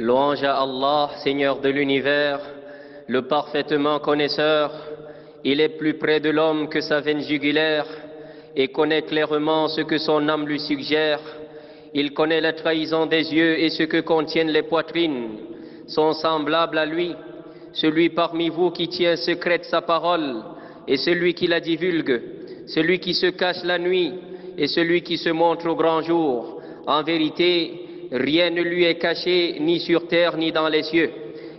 Louange à Allah, Seigneur de l'univers, le parfaitement connaisseur. Il est plus près de l'homme que sa veine jugulaire et connaît clairement ce que son âme lui suggère. Il connaît la trahison des yeux et ce que contiennent les poitrines. Sont semblables à lui, celui parmi vous qui tient secrète sa parole et celui qui la divulgue, celui qui se cache la nuit et celui qui se montre au grand jour. En vérité, rien ne lui est caché ni sur terre ni dans les cieux,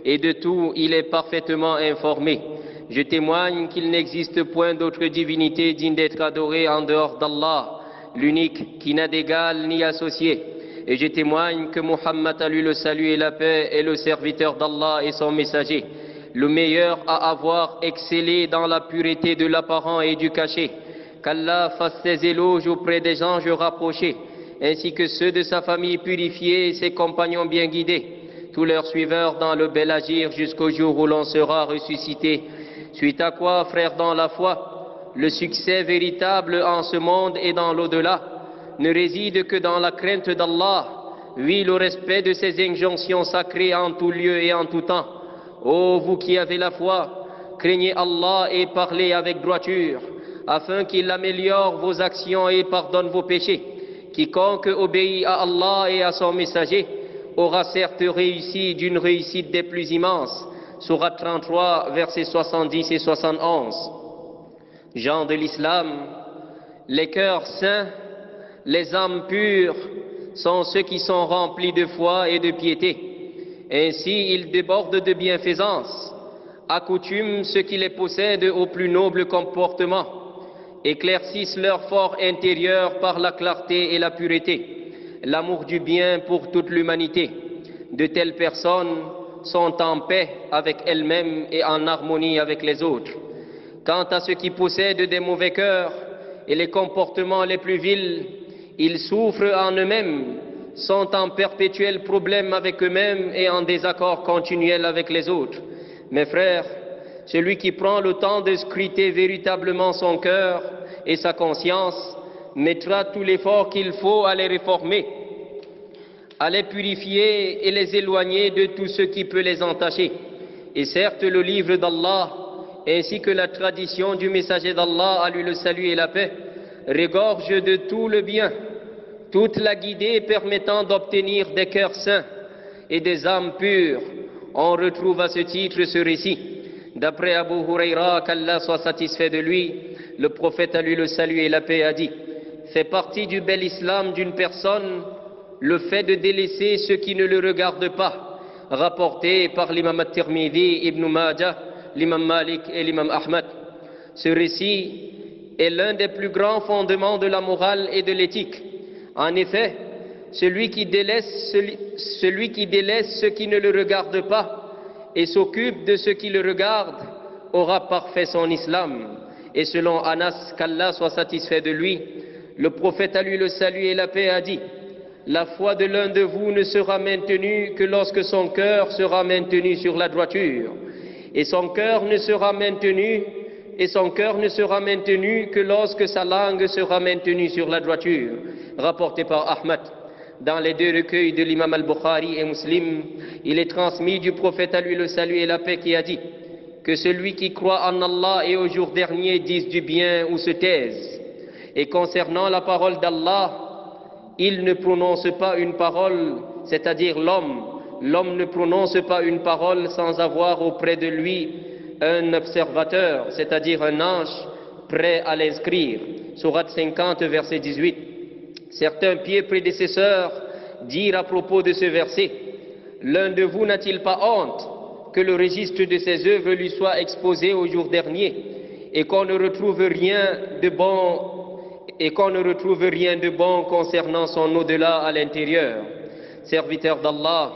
et de tout il est parfaitement informé. Je témoigne qu'il n'existe point d'autre divinité digne d'être adorée en dehors d'Allah, l'unique qui n'a d'égal ni associé. Et je témoigne que Muhammad, à lui le salut et la paix, est le serviteur d'Allah et son messager, le meilleur à avoir excellé dans la pureté de l'apparent et du cachet. Qu'Allah fasse ses éloges auprès des anges rapprochés, ainsi que ceux de sa famille purifiée et ses compagnons bien guidés, tous leurs suiveurs dans le bel agir jusqu'au jour où l'on sera ressuscité. Suite à quoi, frères dans la foi, le succès véritable en ce monde et dans l'au-delà ne réside que dans la crainte d'Allah, oui, le respect de ses injonctions sacrées en tout lieu et en tout temps. Ô vous qui avez la foi, craignez Allah et parlez avec droiture, afin qu'il améliore vos actions et pardonne vos péchés. Quiconque obéit à Allah et à son messager aura certes réussi d'une réussite des plus immenses. Sourate 33, versets 70 et 71. Gens de l'islam, les cœurs saints, les âmes pures sont ceux qui sont remplis de foi et de piété. Ainsi, ils débordent de bienfaisance, accoutument ceux qui les possèdent au plus noble comportement, éclaircissent leur fort intérieur par la clarté et la pureté, l'amour du bien pour toute l'humanité. De telles personnes sont en paix avec elles-mêmes et en harmonie avec les autres. Quant à ceux qui possèdent des mauvais cœurs et les comportements les plus vils, ils souffrent en eux-mêmes, sont en perpétuel problème avec eux-mêmes et en désaccord continuel avec les autres. Mes frères, celui qui prend le temps de scruter véritablement son cœur et sa conscience mettra tout l'effort qu'il faut à les réformer, à les purifier et les éloigner de tout ce qui peut les entacher. Et certes, le livre d'Allah, ainsi que la tradition du messager d'Allah, à lui le salut et la paix, regorge de tout le bien, toute la guidée permettant d'obtenir des cœurs saints et des âmes pures. On retrouve à ce titre ce récit. D'après Abu Huraira, qu'Allah soit satisfait de lui, le prophète, à lui le salut et la paix, a dit: fait partie du bel islam d'une personne le fait de délaisser ceux qui ne le regardent pas, rapporté par l'imam At-Tirmidhi, Ibn Majah, l'imam Malik et l'imam Ahmad. Ce récit est l'un des plus grands fondements de la morale et de l'éthique. En effet, celui qui délaisse ceux qui ne le regardent pas et s'occupe de ceux qui le regardent aura parfait son islam. Et selon Anas, qu'Allah soit satisfait de lui, le prophète, à lui le salut et la paix, a dit: la foi de l'un de vous ne sera maintenue que lorsque son cœur sera maintenu sur la droiture, et son cœur ne sera maintenu que lorsque sa langue sera maintenue sur la droiture. Rapporté par Ahmad. Dans les deux recueils de l'imam al-Bukhari et Muslim, il est transmis du prophète, à lui le salut et la paix, qui a dit que celui qui croit en Allah et au jour dernier dise du bien ou se taise. Et concernant la parole d'Allah, il ne prononce pas une parole, c'est-à-dire l'homme ne prononce pas une parole sans avoir auprès de lui un observateur, c'est-à-dire un ange prêt à l'inscrire. Sourate 50, verset 18. Certains pieds prédécesseurs dirent à propos de ce verset: l'un de vous n'a-t-il pas honte que le registre de ses œuvres lui soit exposé au jour dernier et qu'on ne retrouve rien de bon concernant son au-delà à l'intérieur? Serviteur d'Allah,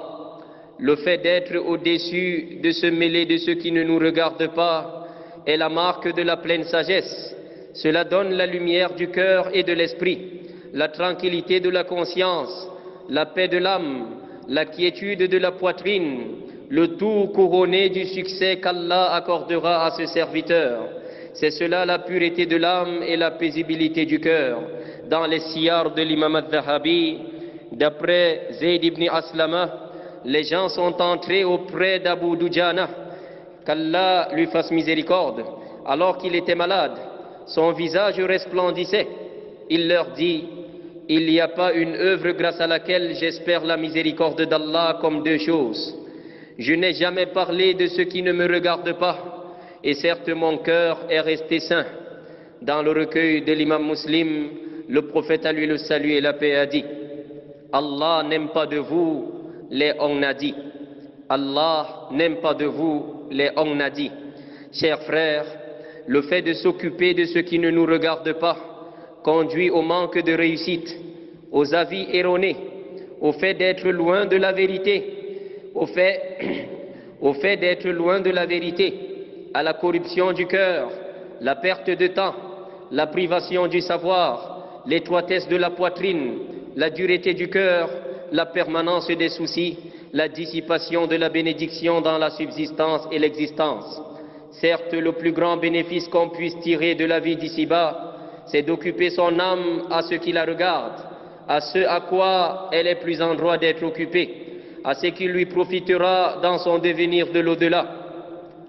le fait d'être au-dessus, de se mêler de ceux qui ne nous regardent pas, est la marque de la pleine sagesse. Cela donne la lumière du cœur et de l'esprit, la tranquillité de la conscience, la paix de l'âme, la quiétude de la poitrine, le tout couronné du succès qu'Allah accordera à ce serviteur. C'est cela la pureté de l'âme et la paisibilité du cœur. Dans les siyar de l'imam al-Dhahabi, d'après Zayd ibn Aslama, les gens sont entrés auprès d'Abu Dujana, qu'Allah lui fasse miséricorde, alors qu'il était malade. Son visage resplendissait. Il leur dit: il n'y a pas une œuvre grâce à laquelle j'espère la miséricorde d'Allah comme deux choses. Je n'ai jamais parlé de ce qui ne me regarde pas, et certes mon cœur est resté sain. Dans le recueil de l'imam Muslim, le prophète, à lui le salut et la paix, a dit: Allah n'aime pas de vous les onnadis. Allah n'aime pas de vous les onnadis. Chers frères, le fait de s'occuper de ce qui ne nous regarde pas conduit au manque de réussite, aux avis erronés, au fait d'être loin de la vérité, au fait d'être loin de la vérité, à la corruption du cœur, la perte de temps, la privation du savoir, l'étroitesse de la poitrine, la dureté du cœur, la permanence des soucis, la dissipation de la bénédiction dans la subsistance et l'existence. Certes, le plus grand bénéfice qu'on puisse tirer de la vie d'ici-bas, c'est d'occuper son âme à ce qui la regarde, à ce à quoi elle est plus en droit d'être occupée, à ce qui lui profitera dans son devenir de l'au-delà.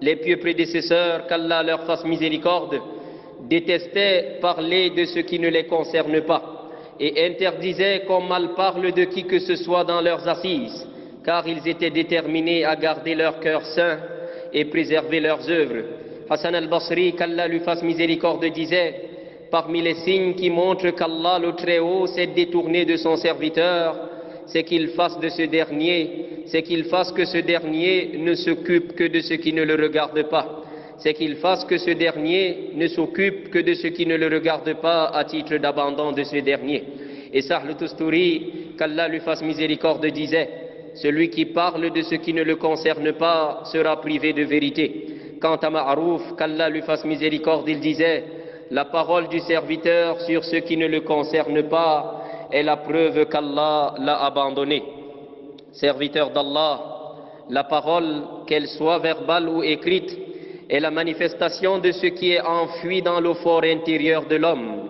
Les pieux prédécesseurs, qu'Allah leur fasse miséricorde, détestaient parler de ce qui ne les concerne pas et interdisaient qu'on mal parle de qui que ce soit dans leurs assises, car ils étaient déterminés à garder leur cœur sain et préserver leurs œuvres. Hassan al-Basri, qu'Allah lui fasse miséricorde, disait: parmi les signes qui montrent qu'Allah le Très-Haut s'est détourné de son serviteur, c'est qu'il fasse que ce dernier ne s'occupe que de ce qui ne le regarde pas. C'est qu'il fasse que ce dernier ne s'occupe que de ce qui ne le regarde pas à titre d'abandon de ce dernier. Et Sahl Tusturi, qu'Allah lui fasse miséricorde, disait: celui qui parle de ce qui ne le concerne pas sera privé de vérité. Quant à Ma'arouf, qu'Allah lui fasse miséricorde, il disait: la parole du serviteur sur ce qui ne le concerne pas est la preuve qu'Allah l'a abandonné. Serviteur d'Allah, la parole, qu'elle soit verbale ou écrite, est la manifestation de ce qui est enfoui dans le fort intérieur de l'homme.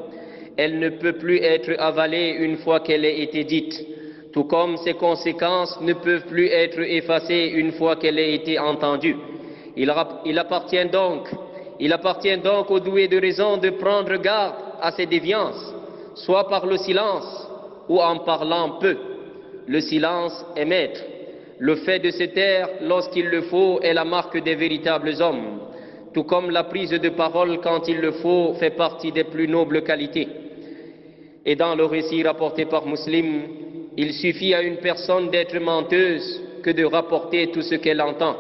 Elle ne peut plus être avalée une fois qu'elle a été dite, tout comme ses conséquences ne peuvent plus être effacées une fois qu'elle a été entendue. Il appartient donc aux doués de raison de prendre garde à ces déviances, soit par le silence ou en parlant peu. Le silence est maître. Le fait de se taire lorsqu'il le faut est la marque des véritables hommes, tout comme la prise de parole quand il le faut fait partie des plus nobles qualités. Et dans le récit rapporté par Muslim, il suffit à une personne d'être menteuse que de rapporter tout ce qu'elle entend.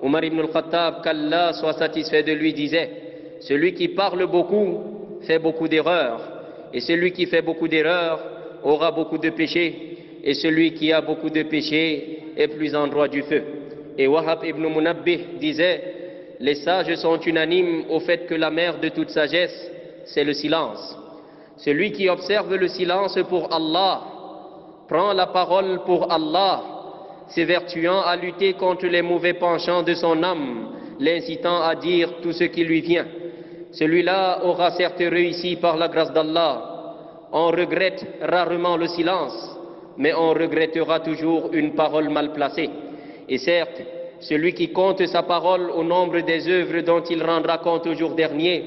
Omar ibn al-Khattab, qu'Allah soit satisfait de lui, disait: celui qui parle beaucoup fait beaucoup d'erreurs, et celui qui fait beaucoup d'erreurs aura beaucoup de péchés, et celui qui a beaucoup de péchés est plus en droit du feu. Et Wahab ibn Munabbih disait: les sages sont unanimes au fait que la mère de toute sagesse, c'est le silence. Celui qui observe le silence pour Allah prend la parole pour Allah, s'évertuant à lutter contre les mauvais penchants de son âme, l'incitant à dire tout ce qui lui vient. Celui-là aura certes réussi par la grâce d'Allah. On regrette rarement le silence, mais on regrettera toujours une parole mal placée. Et certes, celui qui compte sa parole au nombre des œuvres dont il rendra compte au jour dernier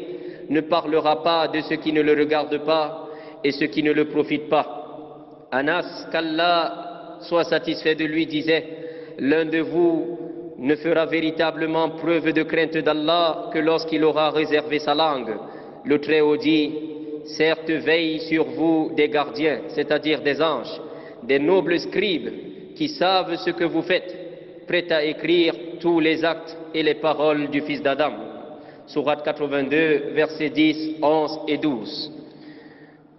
ne parlera pas de ce qui ne le regarde pas et ce qui ne le profite pas. Anas, qu'Allah soit satisfait de lui, disait: l'un de vous ne fera véritablement preuve de crainte d'Allah que lorsqu'il aura réservé sa langue. Le Très-Haut dit: certes veillent sur vous des gardiens, c'est-à-dire des anges, des nobles scribes qui savent ce que vous faites, prêts à écrire tous les actes et les paroles du fils d'Adam. Sourate 82, versets 10, 11 et 12.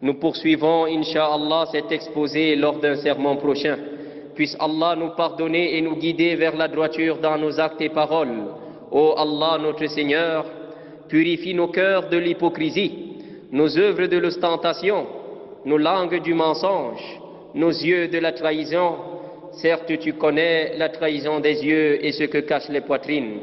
Nous poursuivons, Inch'Allah, cet exposé lors d'un sermon prochain. Puisse Allah nous pardonner et nous guider vers la droiture dans nos actes et paroles. Ô Allah, notre Seigneur, purifie nos cœurs de l'hypocrisie, nos œuvres de l'ostentation, nos langues du mensonge, nos yeux de la trahison. Certes, tu connais la trahison des yeux et ce que cachent les poitrines.